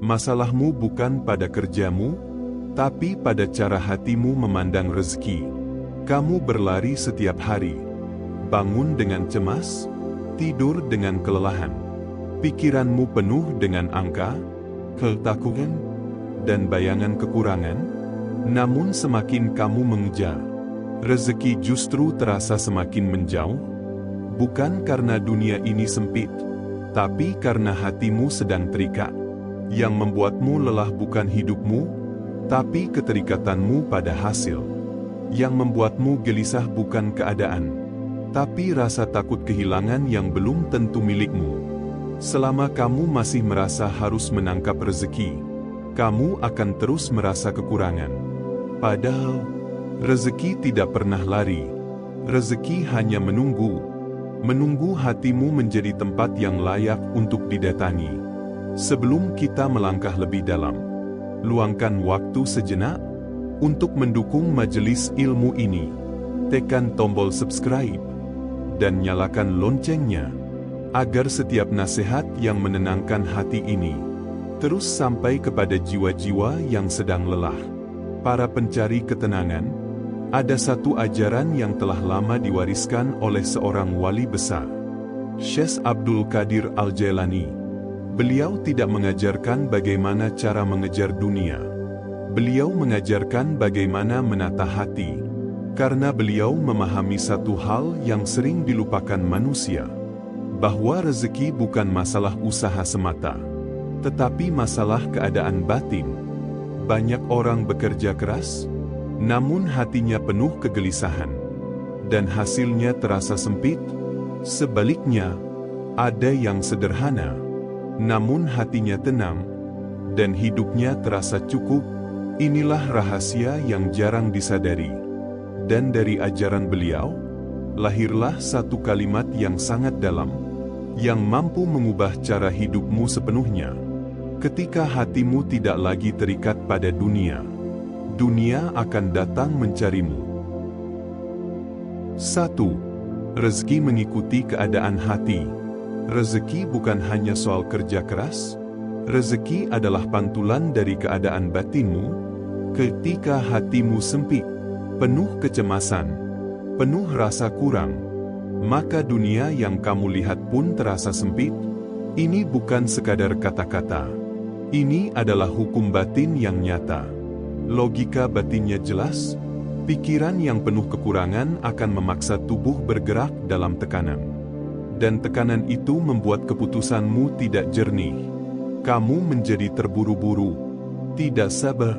Masalahmu bukan pada kerjamu, tapi pada cara hatimu memandang rezeki. Kamu berlari setiap hari, bangun dengan cemas, tidur dengan kelelahan. Pikiranmu penuh dengan angka, ketakutan, dan bayangan kekurangan. Namun semakin kamu mengejar, rezeki justru terasa semakin menjauh. Bukan karena dunia ini sempit, tapi karena hatimu sedang terikat. Yang membuatmu lelah bukan hidupmu, tapi keterikatanmu pada hasil. Yang membuatmu gelisah bukan keadaan, tapi rasa takut kehilangan yang belum tentu milikmu. Selama kamu masih merasa harus menangkap rezeki, kamu akan terus merasa kekurangan. Padahal, rezeki tidak pernah lari. Rezeki hanya menunggu. Menunggu hatimu menjadi tempat yang layak untuk didatangi. Sebelum kita melangkah lebih dalam, luangkan waktu sejenak untuk mendukung majelis ilmu ini. Tekan tombol subscribe dan nyalakan loncengnya, agar setiap nasihat yang menenangkan hati ini terus sampai kepada jiwa-jiwa yang sedang lelah. Para pencari ketenangan, ada satu ajaran yang telah lama diwariskan oleh seorang wali besar, Syekh Abdul Qadir Al-Jailani. Beliau tidak mengajarkan bagaimana cara mengejar dunia. Beliau mengajarkan bagaimana menata hati, karena beliau memahami satu hal yang sering dilupakan manusia, bahwa rezeki bukan masalah usaha semata, tetapi masalah keadaan batin. Banyak orang bekerja keras, namun hatinya penuh kegelisahan, dan hasilnya terasa sempit. Sebaliknya, ada yang sederhana, namun hatinya tenang, dan hidupnya terasa cukup. Inilah rahasia yang jarang disadari. Dan dari ajaran beliau, lahirlah satu kalimat yang sangat dalam, yang mampu mengubah cara hidupmu sepenuhnya. Ketika hatimu tidak lagi terikat pada dunia, dunia akan datang mencarimu. 1. Rezeki mengikuti keadaan hati. Rezeki bukan hanya soal kerja keras. Rezeki adalah pantulan dari keadaan batinmu. Ketika hatimu sempit, penuh kecemasan, penuh rasa kurang, maka dunia yang kamu lihat pun terasa sempit. Ini bukan sekadar kata-kata. Ini adalah hukum batin yang nyata. Logika batinnya jelas. Pikiran yang penuh kekurangan akan memaksa tubuh bergerak dalam tekanan. Dan tekanan itu membuat keputusanmu tidak jernih. Kamu menjadi terburu-buru, tidak sabar,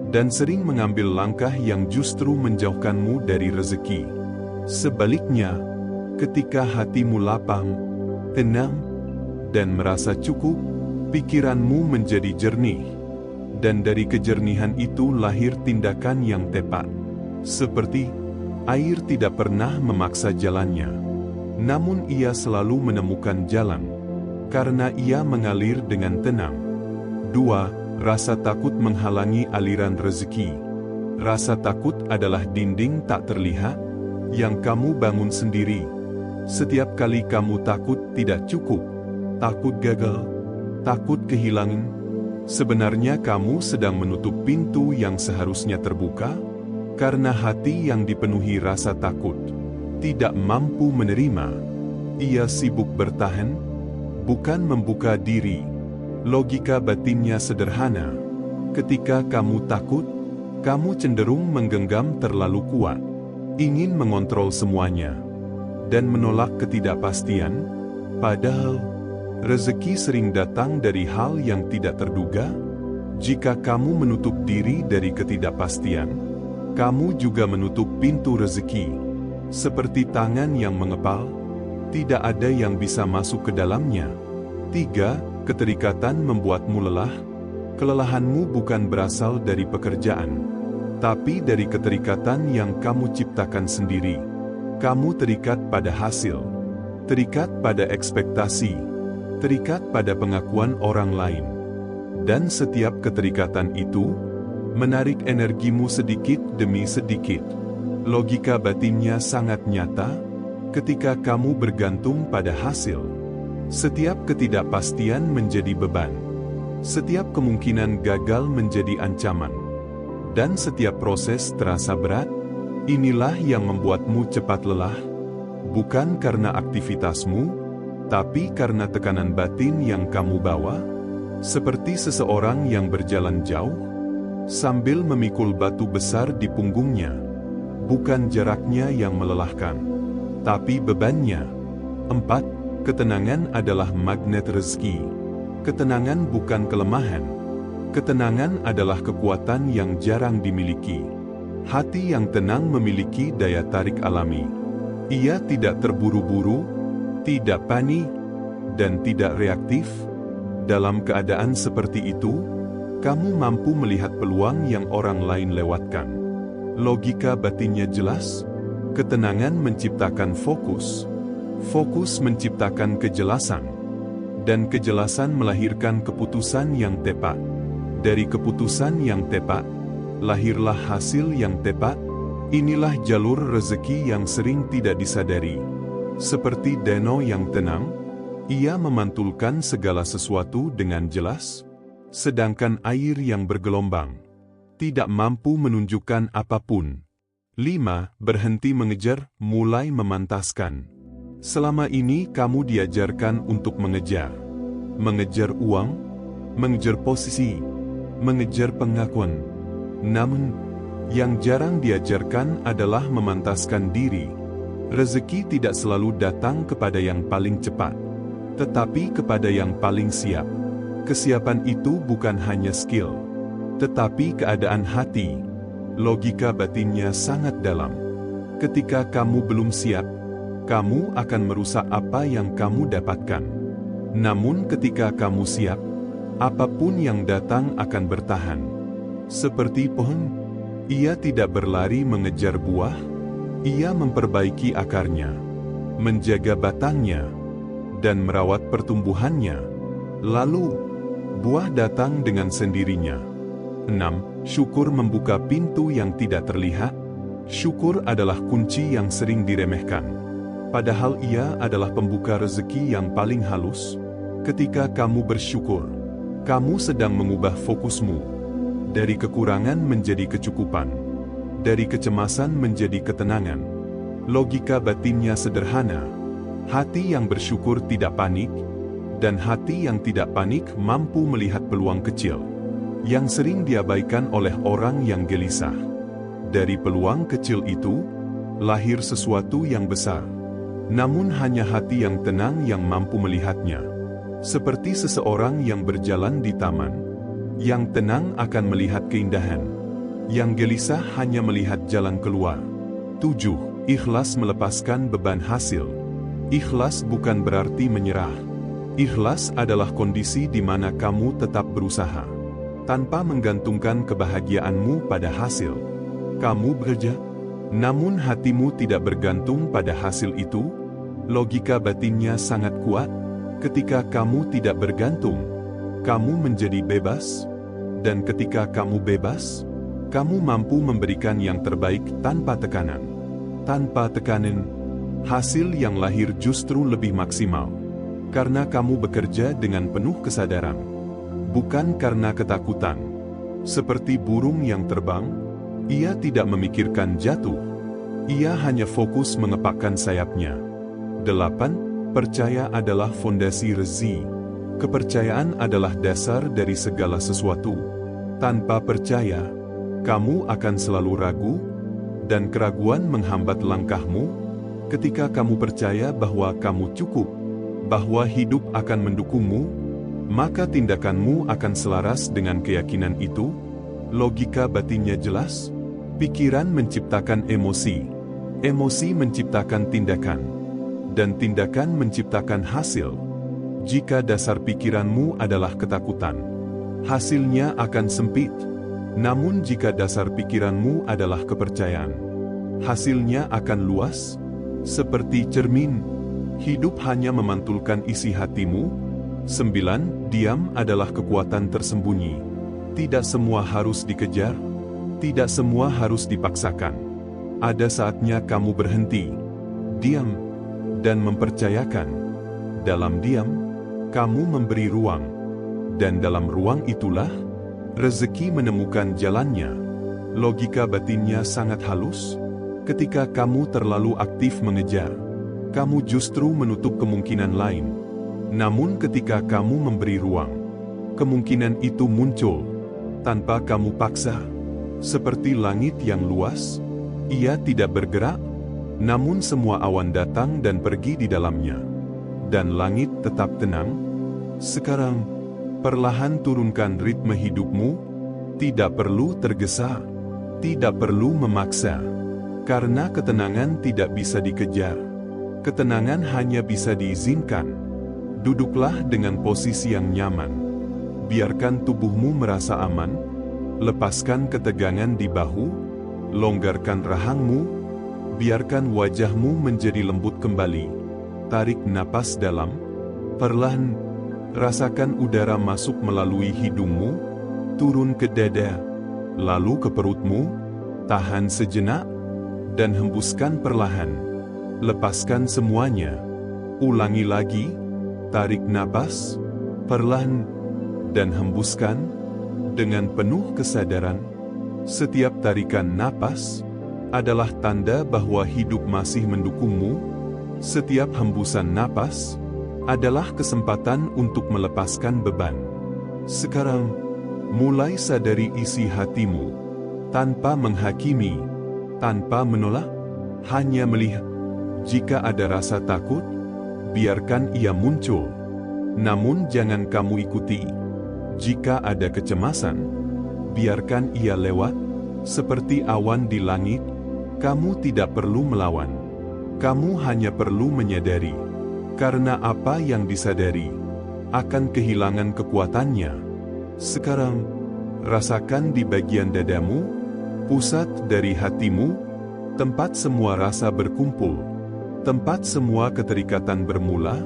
dan sering mengambil langkah yang justru menjauhkanmu dari rezeki. Sebaliknya, ketika hatimu lapang, tenang, dan merasa cukup, pikiranmu menjadi jernih. Dan dari kejernihan itu lahir tindakan yang tepat. Seperti air tidak pernah memaksa jalannya, namun ia selalu menemukan jalan, karena ia mengalir dengan tenang. 2. Rasa takut menghalangi aliran rezeki. Rasa takut adalah dinding tak terlihat, yang kamu bangun sendiri. Setiap kali kamu takut tidak cukup, takut gagal, takut kehilangan, sebenarnya kamu sedang menutup pintu yang seharusnya terbuka, karena hati yang dipenuhi rasa takut tidak mampu menerima. Ia sibuk bertahan, bukan membuka diri. Logika batinnya sederhana. Ketika kamu takut, kamu cenderung menggenggam terlalu kuat, ingin mengontrol semuanya, dan menolak ketidakpastian. Padahal, rezeki sering datang dari hal yang tidak terduga. Jika kamu menutup diri dari ketidakpastian, kamu juga menutup pintu rezeki. Seperti tangan yang mengepal, tidak ada yang bisa masuk ke dalamnya. 3. Keterikatan membuatmu lelah. Kelelahanmu bukan berasal dari pekerjaan, tapi dari keterikatan yang kamu ciptakan sendiri. Kamu terikat pada hasil, terikat pada ekspektasi, terikat pada pengakuan orang lain. Dan setiap keterikatan itu menarik energimu sedikit demi sedikit. Logika batinnya sangat nyata. Ketika kamu bergantung pada hasil, setiap ketidakpastian menjadi beban. Setiap kemungkinan gagal menjadi ancaman. Dan setiap proses terasa berat. Inilah yang membuatmu cepat lelah. Bukan karena aktivitasmu, tapi karena tekanan batin yang kamu bawa. Seperti seseorang yang berjalan jauh, sambil memikul batu besar di punggungnya. Bukan jaraknya yang melelahkan, tapi bebannya. 4. Ketenangan adalah magnet rezeki. Ketenangan bukan kelemahan. Ketenangan adalah kekuatan yang jarang dimiliki. Hati yang tenang memiliki daya tarik alami. Ia tidak terburu-buru, tidak panik, dan tidak reaktif. Dalam keadaan seperti itu, kamu mampu melihat peluang yang orang lain lewatkan. Logika batinnya jelas. Ketenangan menciptakan fokus. Fokus menciptakan kejelasan. Dan kejelasan melahirkan keputusan yang tepat. Dari keputusan yang tepat, lahirlah hasil yang tepat. Inilah jalur rezeki yang sering tidak disadari. Seperti danau yang tenang, ia memantulkan segala sesuatu dengan jelas. Sedangkan air yang bergelombang tidak mampu menunjukkan apapun. 5. Berhenti mengejar, mulai memantaskan. Selama ini kamu diajarkan untuk mengejar. Mengejar uang, mengejar posisi, mengejar pengakuan. Namun, yang jarang diajarkan adalah memantaskan diri. Rezeki tidak selalu datang kepada yang paling cepat, tetapi kepada yang paling siap. Kesiapan itu bukan hanya skill, tetapi keadaan hati. Logika batinnya sangat dalam. Ketika kamu belum siap, kamu akan merusak apa yang kamu dapatkan. Namun ketika kamu siap, apapun yang datang akan bertahan. Seperti pohon, ia tidak berlari mengejar buah, ia memperbaiki akarnya, menjaga batangnya, dan merawat pertumbuhannya. Lalu, buah datang dengan sendirinya. 6. Syukur membuka pintu yang tidak terlihat. Syukur adalah kunci yang sering diremehkan. Padahal ia adalah pembuka rezeki yang paling halus. Ketika kamu bersyukur, kamu sedang mengubah fokusmu dari kekurangan menjadi kecukupan, dari kecemasan menjadi ketenangan. Logika batinnya sederhana. Hati yang bersyukur tidak panik, dan hati yang tidak panik mampu melihat peluang kecil yang sering diabaikan oleh orang yang gelisah. Dari peluang kecil itu, lahir sesuatu yang besar. Namun hanya hati yang tenang yang mampu melihatnya. Seperti seseorang yang berjalan di taman. Yang tenang akan melihat keindahan. Yang gelisah hanya melihat jalan keluar. 7. Ikhlas melepaskan beban hasil. Ikhlas bukan berarti menyerah. Ikhlas adalah kondisi di mana kamu tetap berusaha, tanpa menggantungkan kebahagiaanmu pada hasil. Kamu bekerja, namun hatimu tidak bergantung pada hasil itu. Logika batinnya sangat kuat. Ketika kamu tidak bergantung, kamu menjadi bebas. Dan ketika kamu bebas, kamu mampu memberikan yang terbaik tanpa tekanan. Tanpa tekanan, hasil yang lahir justru lebih maksimal. Karena kamu bekerja dengan penuh kesadaran, bukan karena ketakutan. Seperti burung yang terbang, ia tidak memikirkan jatuh. Ia hanya fokus mengepakkan sayapnya. 8. Percaya adalah fondasi rezeki. Kepercayaan adalah dasar dari segala sesuatu. Tanpa percaya, kamu akan selalu ragu, dan keraguan menghambat langkahmu. Ketika kamu percaya bahwa kamu cukup, bahwa hidup akan mendukungmu, maka tindakanmu akan selaras dengan keyakinan itu. Logika batinnya jelas. Pikiran menciptakan emosi. Emosi menciptakan tindakan. Dan tindakan menciptakan hasil. Jika dasar pikiranmu adalah ketakutan, hasilnya akan sempit. Namun jika dasar pikiranmu adalah kepercayaan, hasilnya akan luas. Seperti cermin, hidup hanya memantulkan isi hatimu. 9. Diam adalah kekuatan tersembunyi. Tidak semua harus dikejar, tidak semua harus dipaksakan. Ada saatnya kamu berhenti, diam, dan mempercayakan. Dalam diam, kamu memberi ruang. Dan dalam ruang itulah, rezeki menemukan jalannya. Logika batinnya sangat halus. Ketika kamu terlalu aktif mengejar, kamu justru menutup kemungkinan lain. Namun ketika kamu memberi ruang, kemungkinan itu muncul tanpa kamu paksa. Seperti langit yang luas, ia tidak bergerak, namun semua awan datang dan pergi di dalamnya. Dan langit tetap tenang. Sekarang, perlahan turunkan ritme hidupmu, tidak perlu tergesa, tidak perlu memaksa. Karena ketenangan tidak bisa dikejar. Ketenangan hanya bisa diizinkan. Duduklah dengan posisi yang nyaman. Biarkan tubuhmu merasa aman. Lepaskan ketegangan di bahu. Longgarkan rahangmu. Biarkan wajahmu menjadi lembut kembali. Tarik napas dalam. Perlahan, rasakan udara masuk melalui hidungmu, turun ke dada, lalu ke perutmu. Tahan sejenak, dan hembuskan perlahan. Lepaskan semuanya. Ulangi lagi. Tarik napas, perlahan, dan hembuskan, dengan penuh kesadaran. Setiap tarikan napas adalah tanda bahwa hidup masih mendukungmu. Setiap hembusan napas adalah kesempatan untuk melepaskan beban. Sekarang, mulai sadari isi hatimu, tanpa menghakimi, tanpa menolak, hanya melihat. Jika ada rasa takut, biarkan ia muncul. Namun jangan kamu ikuti. Jika ada kecemasan, biarkan ia lewat. Seperti awan di langit, kamu tidak perlu melawan. Kamu hanya perlu menyadari. Karena apa yang disadari akan kehilangan kekuatannya. Sekarang, rasakan di bagian dadamu, pusat dari hatimu, tempat semua rasa berkumpul, tempat semua keterikatan bermula.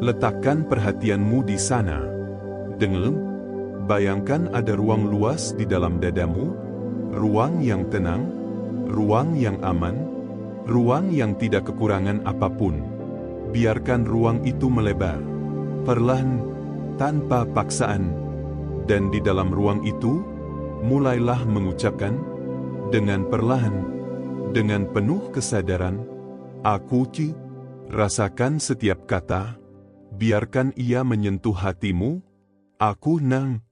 Letakkan perhatianmu di sana. Dengan bayangkan ada ruang luas di dalam dadamu, ruang yang tenang, ruang yang aman, ruang yang tidak kekurangan apapun. Biarkan ruang itu melebar, perlahan, tanpa paksaan. Dan di dalam ruang itu, mulailah mengucapkan, dengan perlahan, dengan penuh kesadaran, Aku Ki. Rasakan setiap kata, biarkan ia menyentuh hatimu. Aku Nang.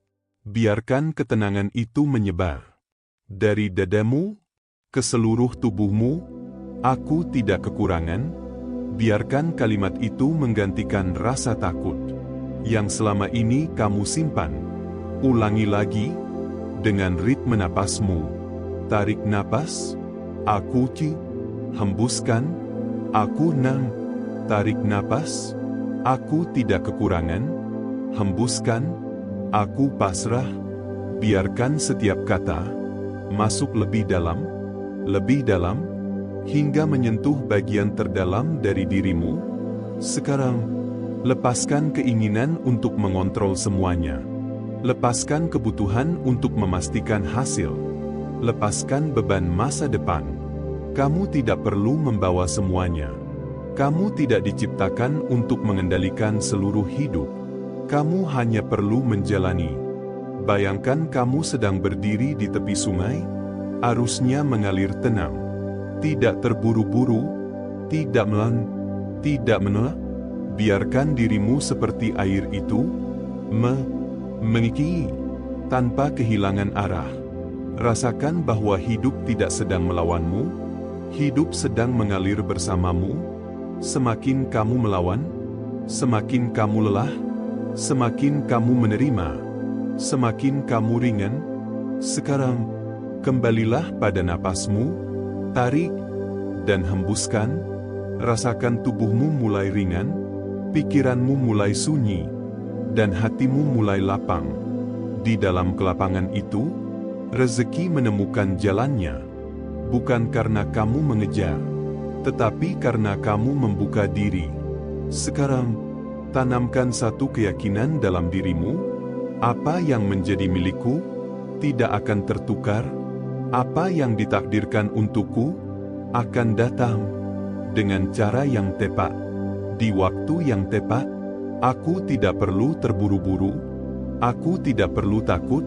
Biarkan ketenangan itu menyebar. Dari dadamu, ke seluruh tubuhmu, aku tidak kekurangan. Biarkan kalimat itu menggantikan rasa takut yang selama ini kamu simpan. Ulangi lagi, dengan ritme napasmu. Tarik napas, Aku Ki. Hembuskan, Aku Nang. Tarik napas, aku tidak kekurangan. Hembuskan, aku pasrah. Biarkan setiap kata masuk lebih dalam, hingga menyentuh bagian terdalam dari dirimu. Sekarang, lepaskan keinginan untuk mengontrol semuanya. Lepaskan kebutuhan untuk memastikan hasil. Lepaskan beban masa depan. Kamu tidak perlu membawa semuanya. Kamu tidak diciptakan untuk mengendalikan seluruh hidup. Kamu hanya perlu menjalani. Bayangkan kamu sedang berdiri di tepi sungai, arusnya mengalir tenang. Tidak terburu-buru, tidak menolak. Biarkan dirimu seperti air itu, mengikini, tanpa kehilangan arah. Rasakan bahwa hidup tidak sedang melawanmu, hidup sedang mengalir bersamamu. Semakin kamu melawan, semakin kamu lelah, semakin kamu menerima, semakin kamu ringan. Sekarang, kembalilah pada napasmu. Tarik dan hembuskan. Rasakan tubuhmu mulai ringan, pikiranmu mulai sunyi, dan hatimu mulai lapang. Di dalam kelapangan itu, rezeki menemukan jalannya. Bukan karena kamu mengejar, tetapi karena kamu membuka diri. Sekarang, tanamkan satu keyakinan dalam dirimu. Apa yang menjadi milikku tidak akan tertukar. Apa yang ditakdirkan untukku akan datang dengan cara yang tepat, di waktu yang tepat. Aku tidak perlu terburu-buru. Aku tidak perlu takut,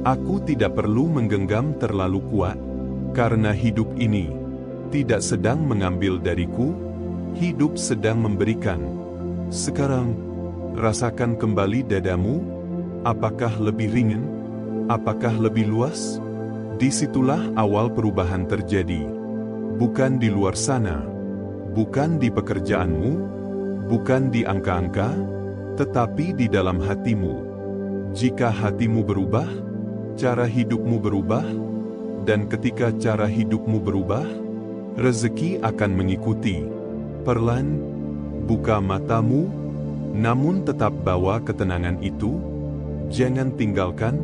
aku tidak perlu menggenggam terlalu kuat, karena hidup ini tidak sedang mengambil dariku, hidup sedang memberikan. Sekarang, rasakan kembali dadamu, apakah lebih ringan? Apakah lebih luas? Disitulah awal perubahan terjadi. Bukan di luar sana, bukan di pekerjaanmu, bukan di angka-angka, tetapi di dalam hatimu. Jika hatimu berubah, cara hidupmu berubah, dan ketika cara hidupmu berubah, rezeki akan mengikuti. Perlahan, buka matamu, namun tetap bawa ketenangan itu. Jangan tinggalkan,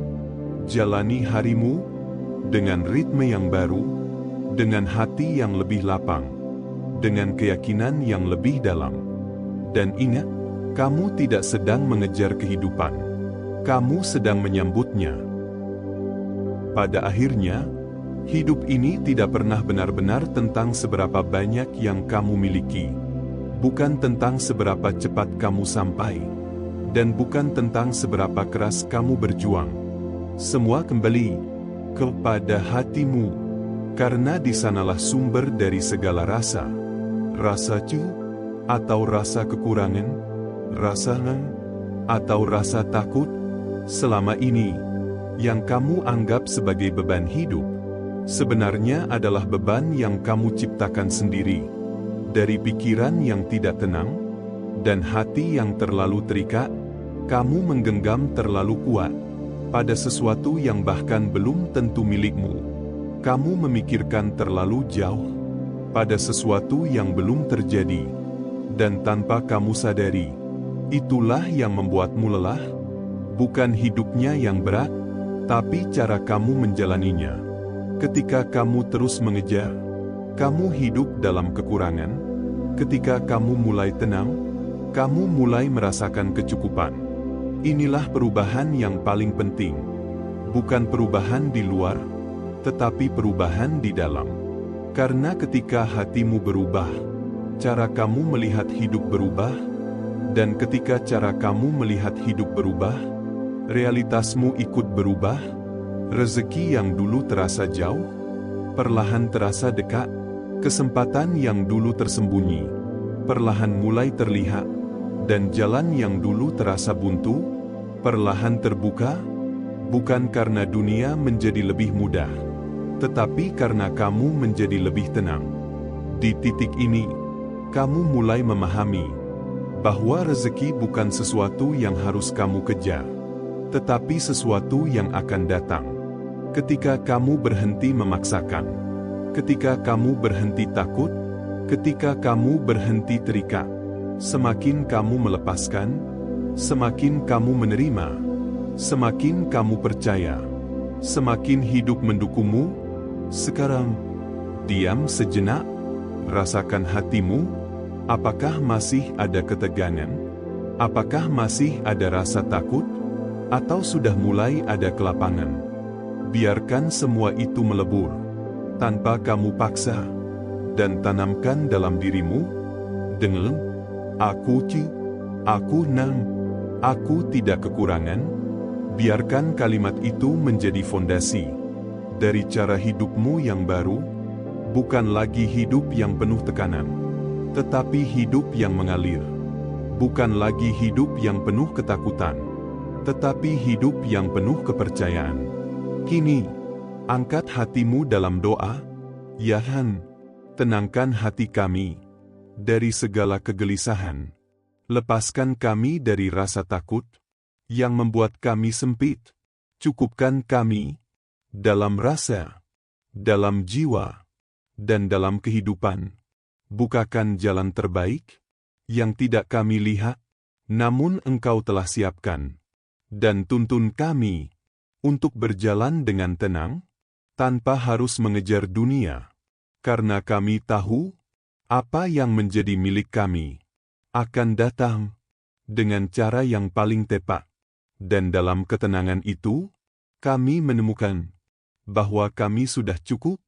jalani harimu dengan ritme yang baru, dengan hati yang lebih lapang, dengan keyakinan yang lebih dalam. Dan ingat, kamu tidak sedang mengejar kehidupan. Kamu sedang menyambutnya. Pada akhirnya, hidup ini tidak pernah benar-benar tentang seberapa banyak yang kamu miliki, bukan tentang seberapa cepat kamu sampai, dan bukan tentang seberapa keras kamu berjuang. Semua kembali kepada hatimu, karena di sanalah sumber dari segala rasa. Rasa cukup atau rasa kekurangan, rasa lelah atau rasa takut, selama ini yang kamu anggap sebagai beban hidup, sebenarnya adalah beban yang kamu ciptakan sendiri, dari pikiran yang tidak tenang, dan hati yang terlalu terikat. Kamu menggenggam terlalu kuat pada sesuatu yang bahkan belum tentu milikmu. Kamu memikirkan terlalu jauh pada sesuatu yang belum terjadi, dan tanpa kamu sadari, itulah yang membuatmu lelah. Bukan hidupnya yang berat, tapi cara kamu menjalaninya. Ketika kamu terus mengejar, kamu hidup dalam kekurangan. Ketika kamu mulai tenang, kamu mulai merasakan kecukupan. Inilah perubahan yang paling penting. Bukan perubahan di luar, tetapi perubahan di dalam. Karena ketika hatimu berubah, cara kamu melihat hidup berubah, dan ketika cara kamu melihat hidup berubah, realitasmu ikut berubah. Rezeki yang dulu terasa jauh, perlahan terasa dekat. Kesempatan yang dulu tersembunyi, perlahan mulai terlihat. Dan jalan yang dulu terasa buntu, perlahan terbuka. Bukan karena dunia menjadi lebih mudah, tetapi karena kamu menjadi lebih tenang. Di titik ini, kamu mulai memahami bahwa rezeki bukan sesuatu yang harus kamu kejar, tetapi sesuatu yang akan datang. Ketika kamu berhenti memaksakan, ketika kamu berhenti takut, ketika kamu berhenti terikat, semakin kamu melepaskan, semakin kamu menerima, semakin kamu percaya, semakin hidup mendukungmu. Sekarang, diam sejenak, rasakan hatimu. Apakah masih ada ketegangan? Apakah masih ada rasa takut? Atau sudah mulai ada kelapangan? Biarkan semua itu melebur, tanpa kamu paksa, dan tanamkan dalam dirimu, dengan aku tidak kekurangan. Biarkan kalimat itu menjadi fondasi dari cara hidupmu yang baru, bukan lagi hidup yang penuh tekanan, tetapi hidup yang mengalir. Bukan lagi hidup yang penuh ketakutan, tetapi hidup yang penuh kepercayaan. Kini, angkat hatimu dalam doa. Ya Tuhan, tenangkan hati kami dari segala kegelisahan. Lepaskan kami dari rasa takut yang membuat kami sempit. Cukupkan kami dalam rasa, dalam jiwa, dan dalam kehidupan. Bukakan jalan terbaik yang tidak kami lihat, namun Engkau telah siapkan. Dan tuntun kami untuk berjalan dengan tenang, tanpa harus mengejar dunia. Karena kami tahu, apa yang menjadi milik kami akan datang dengan cara yang paling tepat. Dan dalam ketenangan itu, kami menemukan bahwa kami sudah cukup,